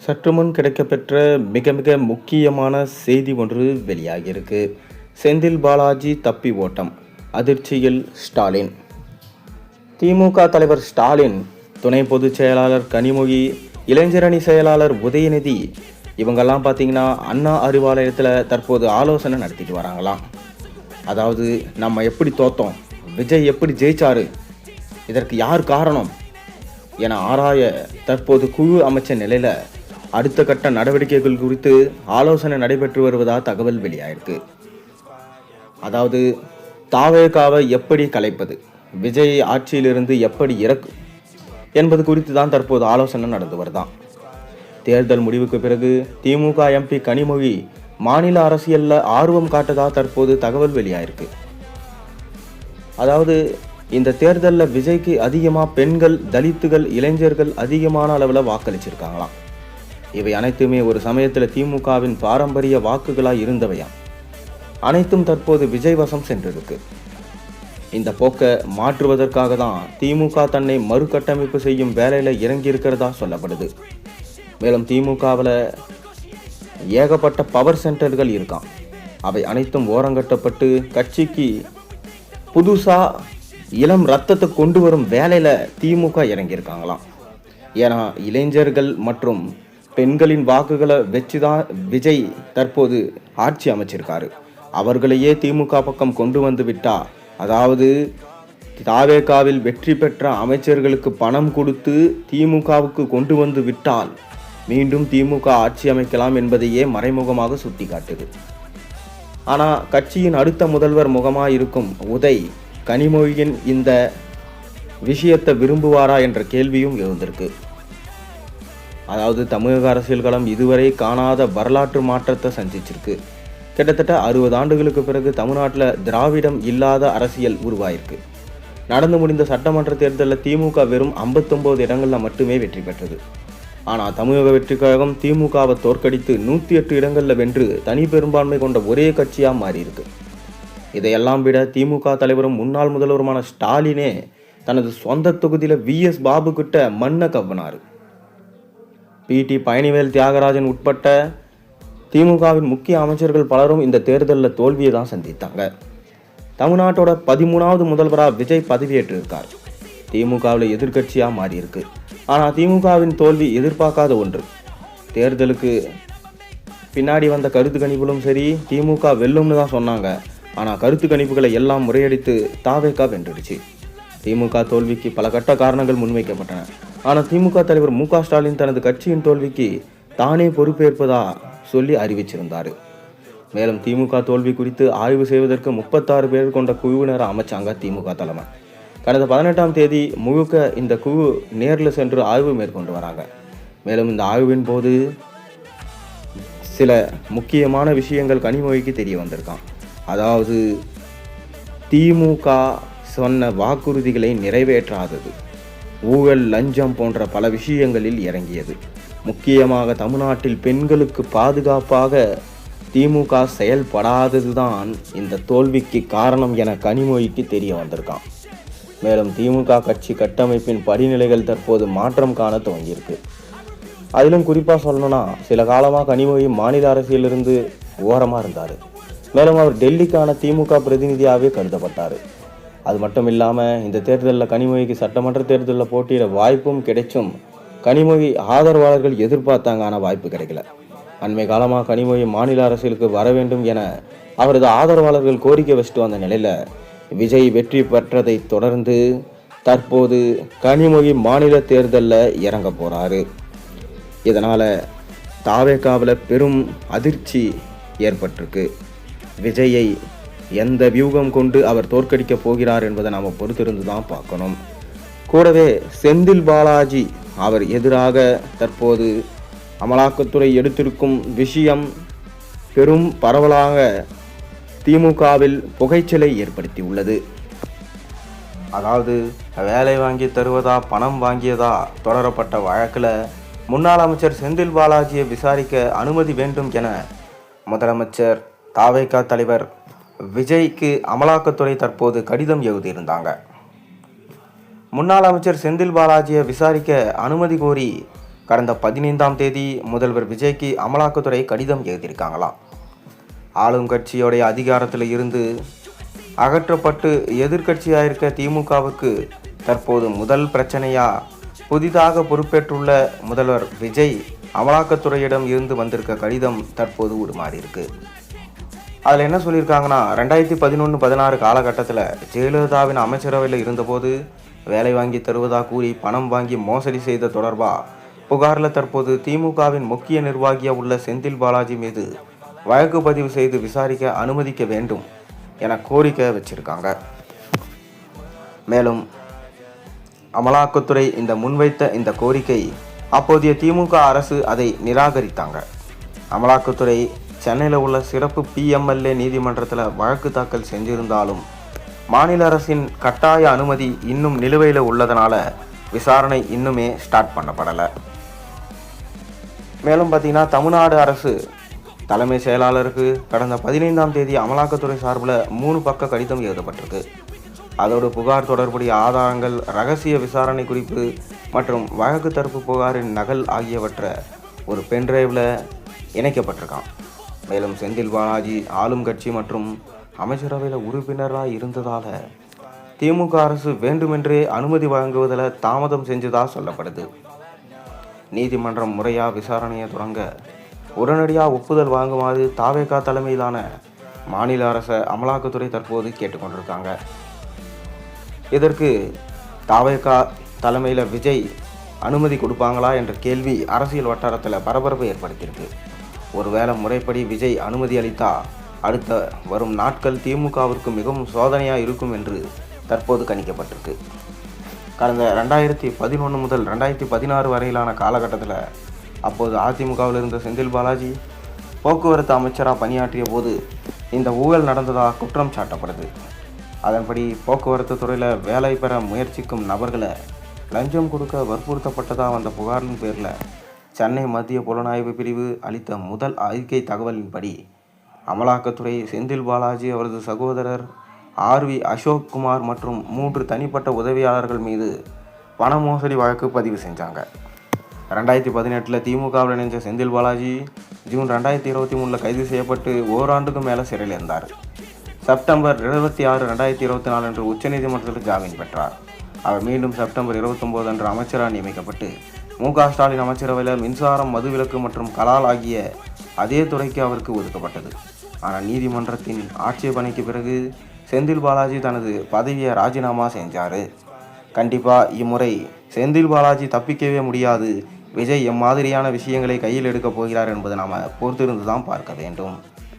சற்று முன் கிடைக்கப்பெற்ற மிக மிக முக்கியமான செய்தி ஒன்று வெளியாகியிருக்கு. செந்தில் பாலாஜி தப்பி ஓட்டம், அதிர்ச்சியில் ஸ்டாலின். திமுக தலைவர் ஸ்டாலின், துணை பொதுச் செயலாளர் கனிமொழி, இளைஞரணி செயலாளர் உதயநிதி இவங்கெல்லாம் பார்த்தீங்கன்னா அண்ணா அறிவாலயத்தில் தற்போது ஆலோசனை நடத்திட்டு வராங்களாம். அதாவது நம்ம எப்படி தோத்தோம், விஜய் எப்படி ஜெயிச்சாரு, இதற்கு யார் காரணம் என ஆராய தற்போது குழு அமைச்ச நிலையில் அடுத்த கட்ட நடவடிக்கைகள் குறித்து ஆலோசனை நடைபெற்று வருவதாக தகவல் வெளியாயிருக்கு. அதாவது தாவேகாவை எப்படி கலைப்பது, விஜய் ஆட்சியிலிருந்து எப்படி இறக்கும் என்பது குறித்து தான் தற்போது ஆலோசனை நடந்து வருதான். தேர்தல் முடிவுக்கு பிறகு திமுக எம்பி கனிமொழி மாநில அரசியலில் ஆர்வம் காட்டதா தற்போது தகவல் வெளியாயிருக்கு. அதாவது இந்த தேர்தலில் விஜய்க்கு அதிகமாக பெண்கள், தலித்துகள், இளைஞர்கள் அதிகமான அளவில் வாக்களிச்சிருக்காங்களாம். இவை அனைத்துமே ஒரு சமயத்தில் திமுகவின் பாரம்பரிய வாக்குகளாக இருந்தவையாம். அனைத்தும் தற்போது விஜய் வசம் சென்றிருக்கு. இந்த போக்கை மாற்றுவதற்காக தான் திமுக தன்னை மறுகட்டமைப்பு செய்யும் வேலையில் இறங்கியிருக்கிறதா சொல்லப்படுது. மேலும் திமுகவில் ஏகப்பட்ட பவர் சென்டர்கள் இருக்கான். அவை அனைத்தும் ஓரங்கட்டப்பட்டு கட்சிக்கு புதுசாக இளம் ரத்தத்தை கொண்டு வரும் வேலையில் திமுக இறங்கியிருக்காங்களாம். ஏன்னா இளைஞர்கள் மற்றும் பெண்களின் வாக்குகளை வச்சுதான் விஜய் தற்போது ஆட்சி அமைச்சிருக்காரு. அவர்களையே திமுக பக்கம் கொண்டு வந்து விட்டா, அதாவது தாவேகாவில் வெற்றி பெற்ற அமைச்சர்களுக்கு பணம் கொடுத்து திமுகவுக்கு கொண்டு வந்து விட்டால் மீண்டும் திமுக ஆட்சி அமைக்கலாம் என்பதையே மறைமுகமாக சுட்டி காட்டுது. ஆனால் கட்சியின் அடுத்த முதல்வர் முகமாக இருக்கும் உதய் கனிமொழியின் இந்த விஷயத்தை விரும்புவாரா என்ற கேள்வியும் எழுந்திருக்கு. அதாவது தமிழக அரசியல் களம் இதுவரை காணாத வரலாற்று மாற்றத்தை சந்திச்சிருக்கு. கிட்டத்தட்ட 60 ஆண்டுகளுக்கு பிறகு தமிழ்நாட்டில் திராவிடம் இல்லாத அரசியல் உருவாயிருக்கு. நடந்து முடிந்த சட்டமன்ற தேர்தலில் திமுக வெறும் 59 இடங்களில் மட்டுமே வெற்றி பெற்றது. ஆனால் தமிழக வெற்றி கழகம் திமுகவை தோற்கடித்து 108 இடங்களில் வென்று தனி பெரும்பான்மை கொண்ட ஒரே கட்சியாக மாறியிருக்கு. இதையெல்லாம் விட திமுக தலைவரும் முன்னாள் முதல்வருமான ஸ்டாலினே தனது சொந்த தொகுதியில் VS பாபு கிட்ட மண்ணை கவ்வினார். PT பழனிவேல் தியாகராஜன் உட்பட்ட திமுகவின் முக்கிய அமைச்சர்கள் பலரும் இந்த தேர்தலில் தோல்வியை தான் சந்தித்தாங்க. தமிழ்நாட்டோட 13வது முதல்வராக விஜய் பதவியேற்றிருக்கார். திமுகவில் எதிர்கட்சியாக மாறியிருக்கு. ஆனால் திமுகவின் தோல்வி எதிர்பார்க்காத ஒன்று. தேர்தலுக்கு பின்னாடி வந்த கருத்து கணிப்புகளும் சரி, திமுக வெல்லும்னு தான் சொன்னாங்க. ஆனால் கருத்து கணிப்புகளை எல்லாம் முறையடித்து தாவேகா வென்றுடுச்சு. திமுக தோல்விக்கு பல கட்ட காரணங்கள் முன்வைக்கப்பட்டன. ஆனால் திமுக தலைவர் மு க ஸ்டாலின் தனது கட்சியின் தோல்விக்கு தானே பொறுப்பேற்பதா சொல்லி அறிவிச்சிருந்தார். மேலும் திமுக தோல்வி குறித்து ஆய்வு செய்வதற்கு 36 பேர் கொண்ட குழுவினரை அமைச்சாங்க திமுக தலைமை. கடந்த 18ஆம் தேதி முழுக்க இந்த குழு நேரில் சென்று ஆய்வு மேற்கொண்டு வராங்க. மேலும் இந்த ஆய்வின் போது சில முக்கியமான விஷயங்கள் கனிமொழிக்கு தெரிய வந்திருக்கான். அதாவது திமுக சொன்ன வாக்குறுதிகளை நிறைவேற்றாதது, ஊழல், லஞ்சம் போன்ற பல விஷயங்களில் இறங்கியது. முக்கியமாக தமிழ்நாட்டில் பெண்களுக்கு பாதுகாப்பாக திமுக செயல்படாததுதான் இந்த தோல்விக்கு காரணம் என கனிமொழிக்கு தெரிய வந்திருக்கான். மேலும் திமுக கட்சி கட்டமைப்பின் படிநிலைகள் தற்போது மாற்றம் காண துவங்கியிருக்கு. அதிலும் குறிப்பாக சொல்லணும்னா, சில காலமாக கனிமொழி மாநில அரசியலிருந்து ஓரமாக இருந்தார். மேலும் அவர் டெல்லிக்கான திமுக பிரதிநிதியாகவே கருதப்பட்டார். அது மட்டும் இல்லாமல் இந்த தேர்தலில் கனிமொழிக்கு சட்டமன்ற தேர்தலில் போட்டியிட வாய்ப்பும் கிடைச்சும் கனிமொழி ஆதரவாளர்கள் எதிர்பார்த்தாங்க. ஆனால் வாய்ப்பு கிடைக்கல. அண்மை காலமாக கனிமொழி மாநில அரசியலுக்கு வர வேண்டும் என அவரது ஆதரவாளர்கள் கோரிக்கை வச்சுட்டு வந்த நிலையில் விஜய் வெற்றி பெற்றதை தொடர்ந்து தற்போது கனிமொழி மாநில தேர்தலில் இறங்க போகிறாரு. இதனால் தாவேகாவில் பெரும் அதிர்ச்சி ஏற்பட்டிருக்கு. விஜயை எந்த வியூகம் கொண்டு அவர் தோற்கடிக்க போகிறார் என்பதை நாம் பொறுத்திருந்து தான் பார்க்கணும். கூடவே செந்தில் பாலாஜி அவர் எதிராக தற்போது அமலாக்கத்துறை எடுத்திருக்கும் விஷயம் பெரும் பரவலாக திமுகவில் புகைச்சலை ஏற்படுத்தி உள்ளது. அதாவது வேலை வாங்கி தருவதா, பணம் வாங்கியதா தொடரப்பட்ட வழக்கில் முன்னாள் அமைச்சர் செந்தில் பாலாஜியை விசாரிக்க அனுமதி வேண்டும் என முதலமைச்சர் தாவேகா தலைவர் விஜய்க்கு அமலாக்கத்துறை தற்போது கடிதம் எழுதியிருந்தாங்க. முன்னாள் அமைச்சர் செந்தில் பாலாஜியை விசாரிக்க அனுமதி கோரி கடந்த 15ஆம் தேதி முதல்வர் விஜய்க்கு அமலாக்கத்துறை கடிதம் எழுதியிருக்காங்களாம். ஆளும் கட்சியோடைய அதிகாரத்தில் இருந்து அகற்றப்பட்டு எதிர்க்கட்சியாக இருக்க திமுகவுக்கு தற்போது முதல் பிரச்சனையா புதிதாக பொறுப்பேற்றுள்ள முதல்வர் விஜய் அமலாக்கத்துறையிடம் இருந்து வந்திருக்க கடிதம் தற்போது உருமாறி இருக்கு. அதில் என்ன சொல்லியிருக்காங்கன்னா, 2011-16 காலகட்டத்தில் ஜெயலலிதாவின் அமைச்சரவையில் இருந்தபோது வேலை வாங்கி தருவதாக கூறி பணம் வாங்கி மோசடி செய்த தொடர்பாக புகாரில் தற்போது திமுகவின் முக்கிய நிர்வாகியாக உள்ள செந்தில் பாலாஜி மீது வழக்கு பதிவு செய்து விசாரிக்க அனுமதிக்க வேண்டும் என கோரிக்கை வச்சிருக்காங்க. மேலும் அமலாக்கத்துறை முன்வைத்த இந்த கோரிக்கை அப்போதைய திமுக அரசு அதை நிராகரித்தாங்க. அமலாக்கத்துறை சென்னையில் உள்ள சிறப்பு PMLA நீதிமன்றத்தில் வழக்கு தாக்கல் செஞ்சிருந்தாலும் மாநில அரசின் கட்டாய அனுமதி இன்னும் நிலுவையில் உள்ளதனால விசாரணை இன்னுமே ஸ்டார்ட் பண்ணப்படலை. மேலும் பார்த்தீங்கன்னா, தமிழ்நாடு அரசு தலைமை செயலாளருக்கு கடந்த 15ஆம் தேதி அமலாக்கத்துறை சார்பில் 3 பக்க கடிதம் எழுதப்பட்டிருக்கு. அதோடு புகார் தொடர்புடைய ஆதாரங்கள், ரகசிய விசாரணை குறிப்பு மற்றும் வழக்கு தரப்பு புகாரின் நகல் ஆகியவற்றை ஒரு பென்டிரைவில் இணைக்கப்பட்டிருக்கான். மேலும் செந்தில் பாலாஜி ஆளும் கட்சி மற்றும் அமைச்சரவையில் உறுப்பினராக இருந்ததால் திமுக அரசு வேண்டுமென்றே அனுமதி வழங்குவதில் தாமதம் செஞ்சதாக சொல்லப்படுது. நீதிமன்றம் முறையாக விசாரணையை தொடங்க உடனடியாக ஒப்புதல் வாங்குமாறு தாவேகா தலைமையிலான மாநில அரசை அமலாக்கத்துறை தற்போது கேட்டுக்கொண்டிருக்காங்க. இதற்கு தாவேகா தலைமையில் விஜய் அனுமதி கொடுப்பாங்களா என்ற கேள்வி அரசியல் வட்டாரத்தில் பரபரப்பை ஏற்படுத்தியிருக்கு. ஒருவேளை முறைப்படி விஜய் அனுமதி அளித்தா அடுத்த வரும் நாட்கள் திமுகவிற்கு மிகவும் சோதனையாக இருக்கும் என்று தற்போது கணிக்கப்பட்டிருக்கு. கடந்த 2011 முதல் 2016 வரையிலான காலகட்டத்தில் அப்போது அதிமுகவில் இருந்த செந்தில் பாலாஜி போக்குவரத்து அமைச்சராக பணியாற்றிய போது இந்த ஊழல் நடந்ததாக குற்றம் சாட்டப்படுது. அதன்படி போக்குவரத்து துறையில் வேலை பெற முயற்சிக்கும் நபர்களை லஞ்சம் கொடுக்க வற்புறுத்தப்பட்டதாக வந்த புகாரின் பேரில் சென்னை மத்திய புலனாய்வு பிரிவு அளித்த முதல் அறிக்கை தகவலின்படி அமலாக்கத்துறை செந்தில் பாலாஜி, அவரது சகோதரர் RV அசோக் குமார் மற்றும் 3 தனிப்பட்ட உதவியாளர்கள் மீது பண மோசடி வழக்கு பதிவு செஞ்சாங்க. 2018 திமுகவில் இணைஞ்ச செந்தில் பாலாஜி ஜூன் 2023 கைது செய்யப்பட்டு ஓராண்டுக்கும் மேலே சிறையில் இருந்தார். செப்டம்பர் 26, 2024 அன்று உச்சநீதிமன்றத்தில் ஜாமீன் பெற்றார். அவர் மீண்டும் செப்டம்பர் 29 அன்று அமைச்சராக நியமிக்கப்பட்டு மு.க. ஸ்டாலின் அமைச்சரவையில் மின்சாரம், மதுவிலக்கு மற்றும் கலால் ஆகிய அதே துறைக்கு அவருக்கு ஒதுக்கப்பட்டது. ஆனால் நீதிமன்றத்தின் ஆட்சேபனைக்கு பிறகு செந்தில் பாலாஜி தனது பதவியை ராஜினாமா செஞ்சார். கண்டிப்பாக இம்முறை செந்தில் பாலாஜி தப்பிக்கவே முடியாது. விஜய் எம்மாதிரியான விஷயங்களை கையில் எடுக்கப் போகிறார் என்பதை நாம் பொறுத்திருந்து தான் பார்க்க வேண்டும்.